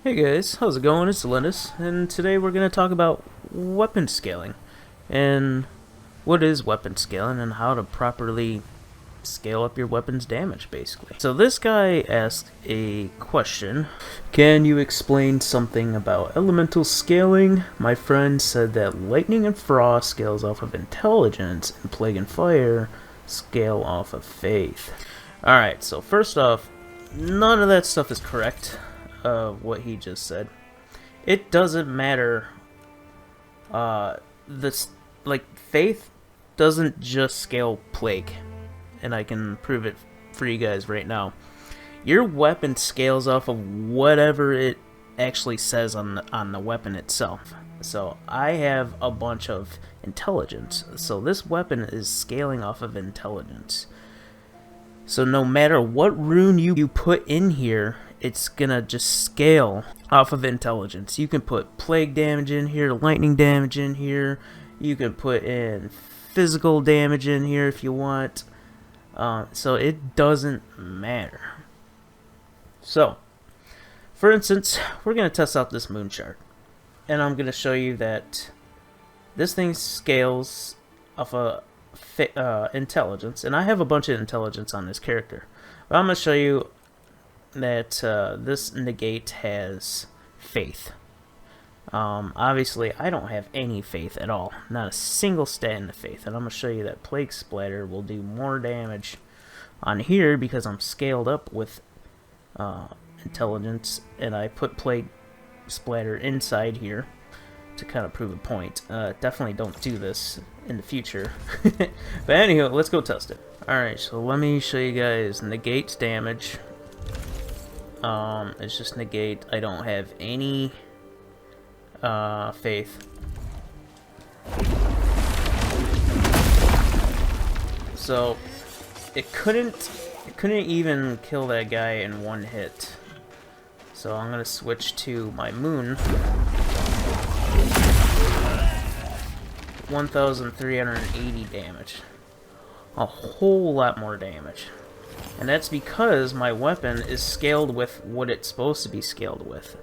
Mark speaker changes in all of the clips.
Speaker 1: Hey guys, how's it going? It's Linus, and today we're going to talk about weapon scaling, and what is weapon scaling, and how to properly scale up your weapon's damage, basically. So this guy asked a question: can you explain something about elemental scaling? My friend said that lightning and frost scales off of intelligence, and plague and fire scale off of faith. Alright, so first off, none of that stuff is correct. What he just said. It doesn't matter. This, like, faith doesn't just scale plague, and I can prove it for you guys right now. Your weapon scales off of whatever it actually says on the weapon itself. So I have a bunch of intelligence, so this weapon is scaling off of intelligence. So no matter what rune you put in here, it's gonna just scale off of intelligence. You can put plague damage in here, lightning damage in here, you can put in physical damage in here if you want. So it doesn't matter. So, for instance, we're gonna test out this moon chart, and I'm gonna show you that this thing scales off of intelligence, and I have a bunch of intelligence on this character, but I'm gonna show you that this negate has faith. Obviously, I don't have any faith at all, not a single stat in the faith, and I'm gonna show you that plague splatter will do more damage on here because I'm scaled up with intelligence, and I put plague splatter inside here to kind of prove a point. Definitely don't do this in the future. But anyhow, let's go test it. Alright, so let me show you guys negates damage. It's just negate. I don't have any faith. So it couldn't even kill that guy in one hit. So I'm gonna switch to my moon. 1,380 damage. A whole lot more damage. And that's because my weapon is scaled with what it's supposed to be scaled with,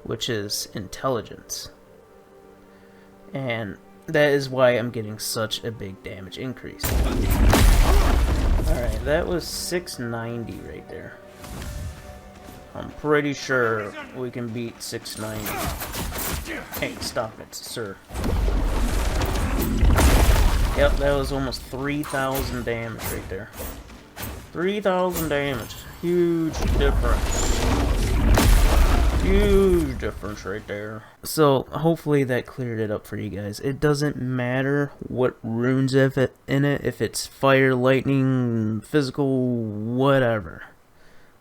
Speaker 1: which is intelligence. And that is why I'm getting such a big damage increase. Alright, that was 690 right there. I'm pretty sure we can beat 690. Hey, stop it, sir. Yep, that was almost 3,000 damage right there. 3,000 damage. Huge difference. Huge difference right there. So, hopefully that cleared it up for you guys. It doesn't matter what runes have it in it, if it's fire, lightning, physical, whatever.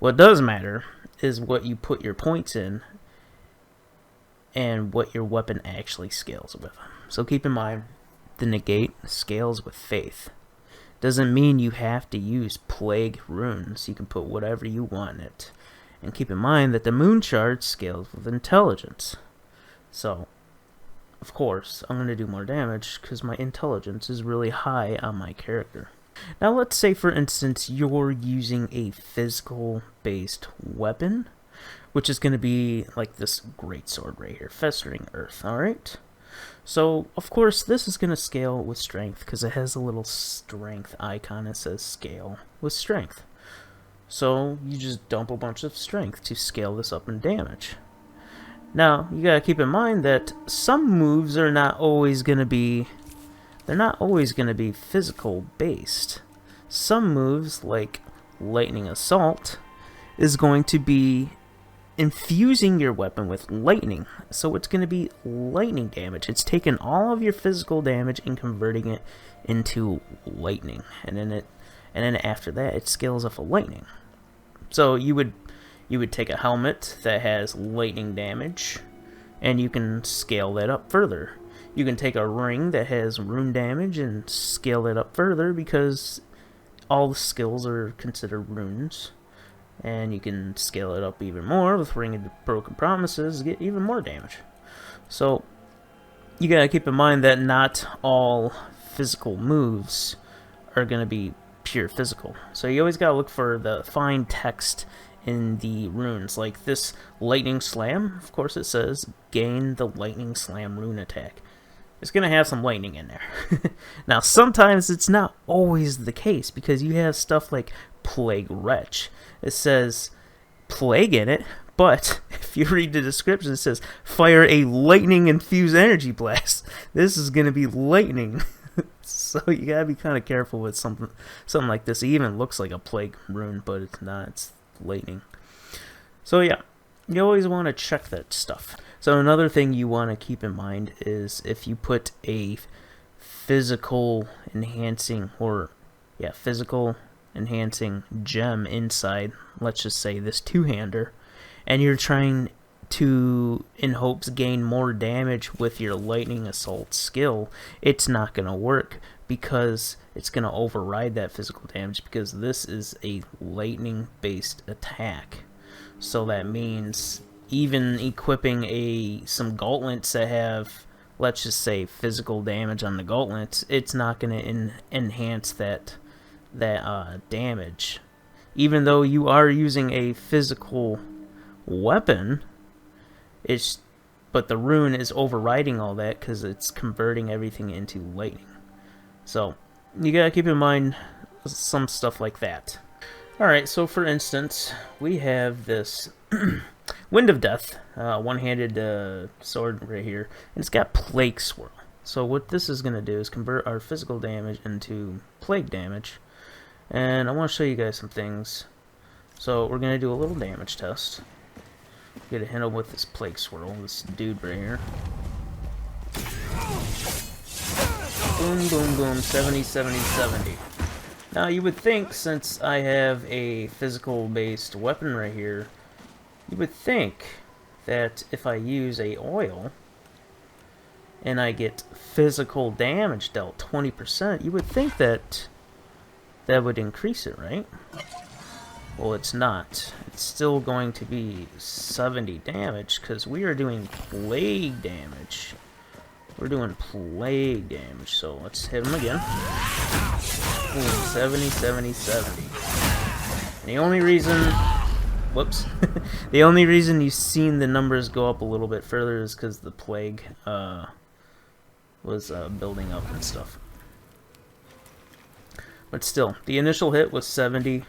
Speaker 1: What does matter is what you put your points in and what your weapon actually scales with. So keep in mind, the negate scales with faith. Doesn't mean you have to use plague runes. You can put whatever you want in it. And keep in mind that the moon chart scales with intelligence. So, of course, I'm going to do more damage because my intelligence is really high on my character. Now let's say, for instance, you're using a physical-based weapon, which is going to be like this greatsword right here, Festering Earth, alright? So, of course, this is going to scale with strength because it has a little strength icon that says scale with strength. So, you just dump a bunch of strength to scale this up in damage. Now, you gotta keep in mind that some moves are not always going to be... they're not always going to be physical based. Some moves, like Lightning Assault, is going to be infusing your weapon with lightning, so it's going to be lightning damage. It's taking all of your physical damage and converting it into lightning, and then after that it scales off of lightning. So you would take a helmet that has lightning damage, and you can scale that up further. You can take a ring that has rune damage and scale it up further because all the skills are considered runes. And you can scale it up even more with Ring of Broken Promises to get even more damage. So, you gotta keep in mind that not all physical moves are gonna be pure physical. So you always gotta look for the fine text in the runes. Like this lightning slam, of course it says gain the lightning slam rune attack. It's going to have some lightning in there. Now, sometimes it's not always the case, because you have stuff like Plague Wretch. It says plague in it, but if you read the description, it says fire a lightning-infused energy blast. This is going to be lightning. So you got to be kind of careful with something like this. It even looks like a plague rune, but it's not. It's lightning. So yeah, you always want to check that stuff. So another thing you want to keep in mind is if you put a physical enhancing gem inside, let's just say this two-hander, and you're trying to, in hopes, gain more damage with your lightning assault skill, it's not going to work, because it's going to override that physical damage, because this is a lightning based attack. So that means even equipping some gauntlets that have, let's just say, physical damage on the gauntlets, it's not going to enhance that damage. Even though you are using a physical weapon, but the rune is overriding all that because it's converting everything into lightning. So you gotta keep in mind some stuff like that. Alright, so for instance, we have this Wind of Death, one-handed sword right here, and it's got Plague Swirl. So what this is going to do is convert our physical damage into plague damage, and I want to show you guys some things. So we're going to do a little damage test. Get a handle with this Plague Swirl, this dude right here. Boom, boom, boom, 70, 70, 70. Now you would think, since I have a physical-based weapon right here, you would think that if I use a oil and I get physical damage dealt 20%, you would think that that would increase it, right? Well, it's not. It's still going to be 70 damage because we are doing plague damage. We're doing plague damage, so let's hit him again. Boom, 70, 70, 70. And the only reason... Whoops. The only reason you've seen the numbers go up a little bit further is because the plague was building up and stuff. But still, the initial hit was 70,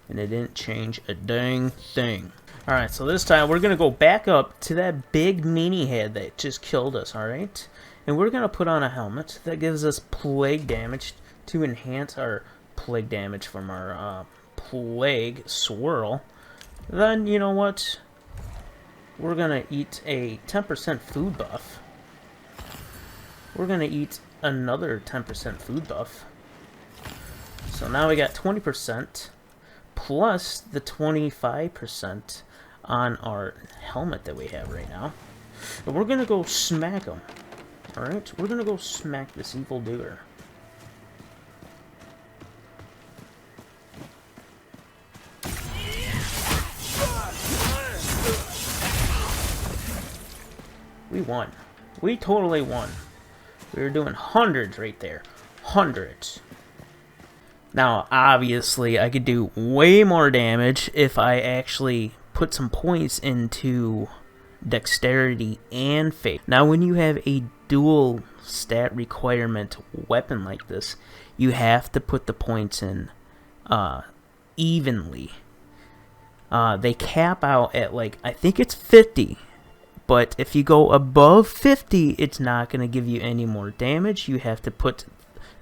Speaker 1: and it didn't change a dang thing. Alright, so this time we're going to go back up to that big meanie head that just killed us, alright? And we're going to put on a helmet that gives us plague damage to enhance our plague damage from our plague swirl. Then, you know what? We're going to eat a 10% food buff. We're going to eat another 10% food buff. So now we got 20% plus the 25% on our helmet that we have right now. And we're going to go smack him. Alright? We're going to go smack this evil doer. We won. We totally won. We were doing hundreds right there. Hundreds. Now, obviously, I could do way more damage if I actually put some points into dexterity and faith. Now, when you have a dual stat requirement weapon like this, you have to put the points in evenly. They cap out at, like, I think it's 50. But if you go above 50, it's not going to give you any more damage. You have to put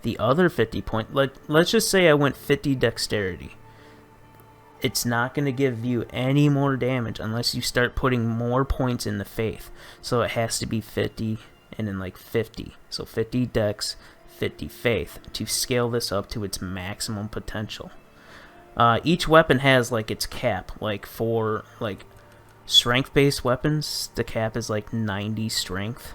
Speaker 1: the other 50 points. Like, let's just say I went 50 dexterity. It's not going to give you any more damage unless you start putting more points in the faith. So it has to be 50 and then like 50. So 50 dex, 50 faith to scale this up to its maximum potential. Each weapon has like its cap. Like for like strength-based weapons, the cap is like 90 strength.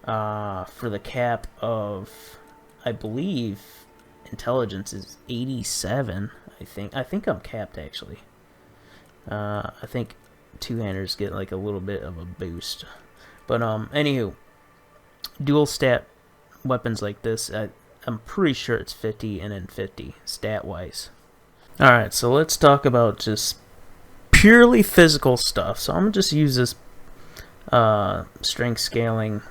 Speaker 1: For the cap of, I believe, intelligence is 87. I think I'm capped actually. I think two-handers get like a little bit of a boost. But anywho, dual stat weapons like this, I'm pretty sure it's 50 and then 50 stat-wise. All right, so let's talk about just purely physical stuff. So I'm gonna just use this strength scaling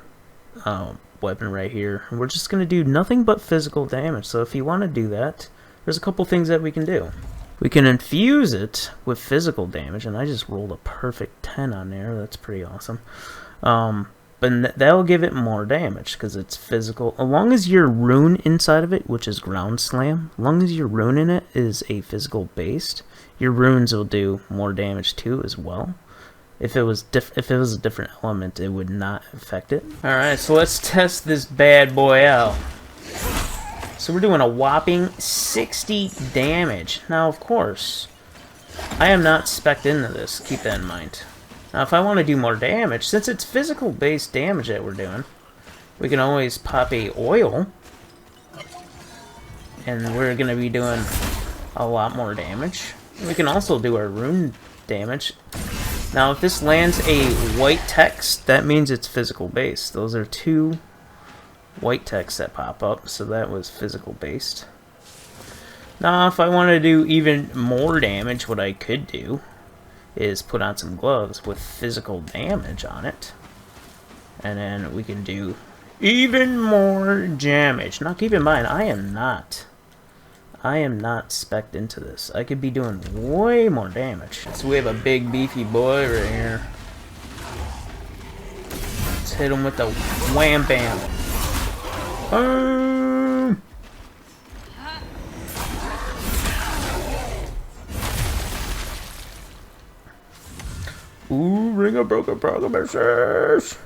Speaker 1: weapon right here. We're just gonna do nothing but physical damage. So if you want to do that, there's a couple things that we can do. We can infuse it with physical damage, and I just rolled a perfect 10 on there. That's pretty awesome. But that'll give it more damage because it's physical. As long as your rune inside of it, which is ground slam, as long as your rune in it is a physical based, your runes will do more damage too as well. If it was a different element, it would not affect it. All right, so let's test this bad boy out. So we're doing a whopping 60 damage. Now, of course, I am not spec'd into this. Keep that in mind. Now, if I want to do more damage, since it's physical-based damage that we're doing, we can always pop a oil, and we're going to be doing a lot more damage. We can also do our rune damage. Now, if this lands a white text, that means it's physical-based. Those are 2 white texts that pop up, so that was physical-based. Now, if I want to do even more damage, what I could do is put on some gloves with physical damage on it, and then we can do even more damage. Now keep in mind, I am not spec'd into this. I could be doing way more damage. So we have a big beefy boy right here. Let's hit him with the wham bam. Ooh, ring of broken promises.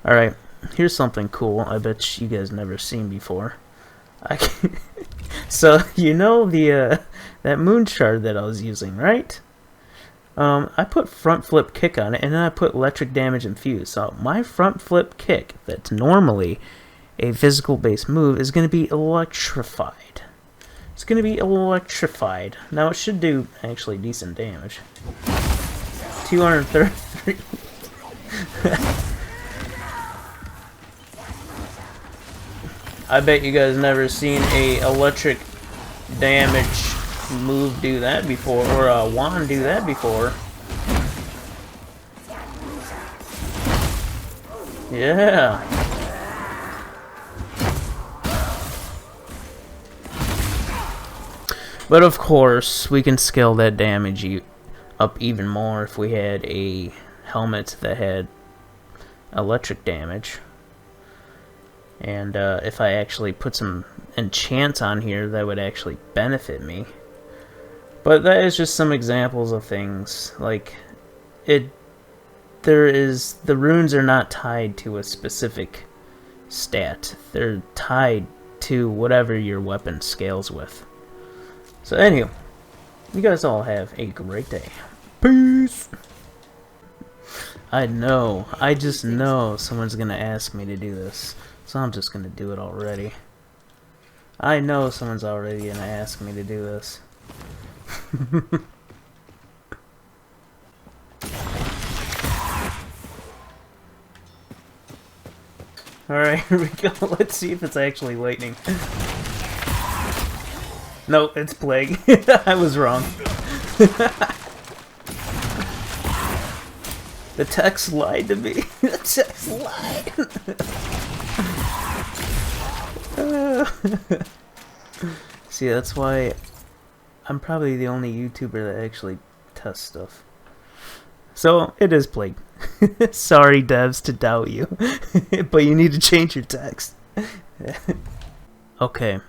Speaker 1: Alright, here's something cool I bet you guys never seen before. So, you know the that moon shard that I was using, right? I put front flip kick on it, and then I put electric damage infused. So my front flip kick, that's normally a physical based move, is going to be electrified. It's going to be electrified. Now it should do actually decent damage. 233. I bet you guys never seen a electric damage move do that before, or a wand do that before. Yeah. But of course, we can scale that damage up even more if we had a helmet that had electric damage. And if I actually put some enchants on here, that would actually benefit me. But that is just some examples of things. Like, the runes are not tied to a specific stat. They're tied to whatever your weapon scales with. So anyway, you guys all have a great day. Peace! I just know someone's gonna ask me to do this. So I'm just gonna do it already. I know someone's already gonna ask me to do this. Alright, here we go. Let's see if it's actually lightning. No, it's plague. I was wrong. The text lied to me. The text lied. See, that's why I'm probably the only YouTuber that actually tests stuff. So, it is plague. Sorry, devs, to doubt you. But you need to change your text. Okay.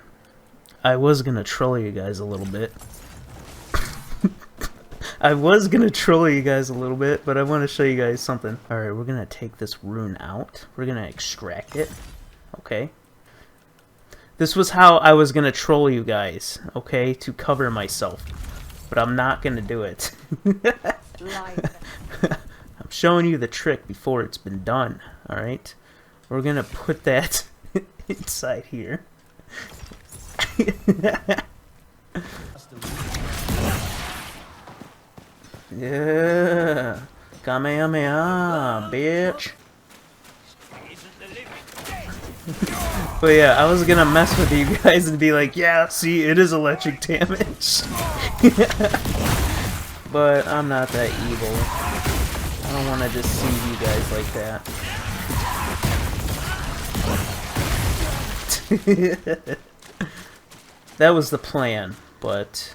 Speaker 1: I was gonna troll you guys a little bit. But I want to show you guys something. Alright, we're gonna take this rune out. We're gonna extract it. Okay. This was how I was gonna troll you guys, okay, to cover myself. But I'm not gonna do it. I'm showing you the trick before it's been done, alright? We're gonna put that inside here. Yeah, Kamehameha, bitch. But yeah, I was gonna mess with you guys and be like, yeah, see, it is electric damage. but I'm not that evil. I don't want to deceive you guys like that. That was the plan, but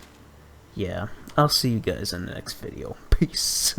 Speaker 1: yeah. I'll see you guys in the next video. Peace.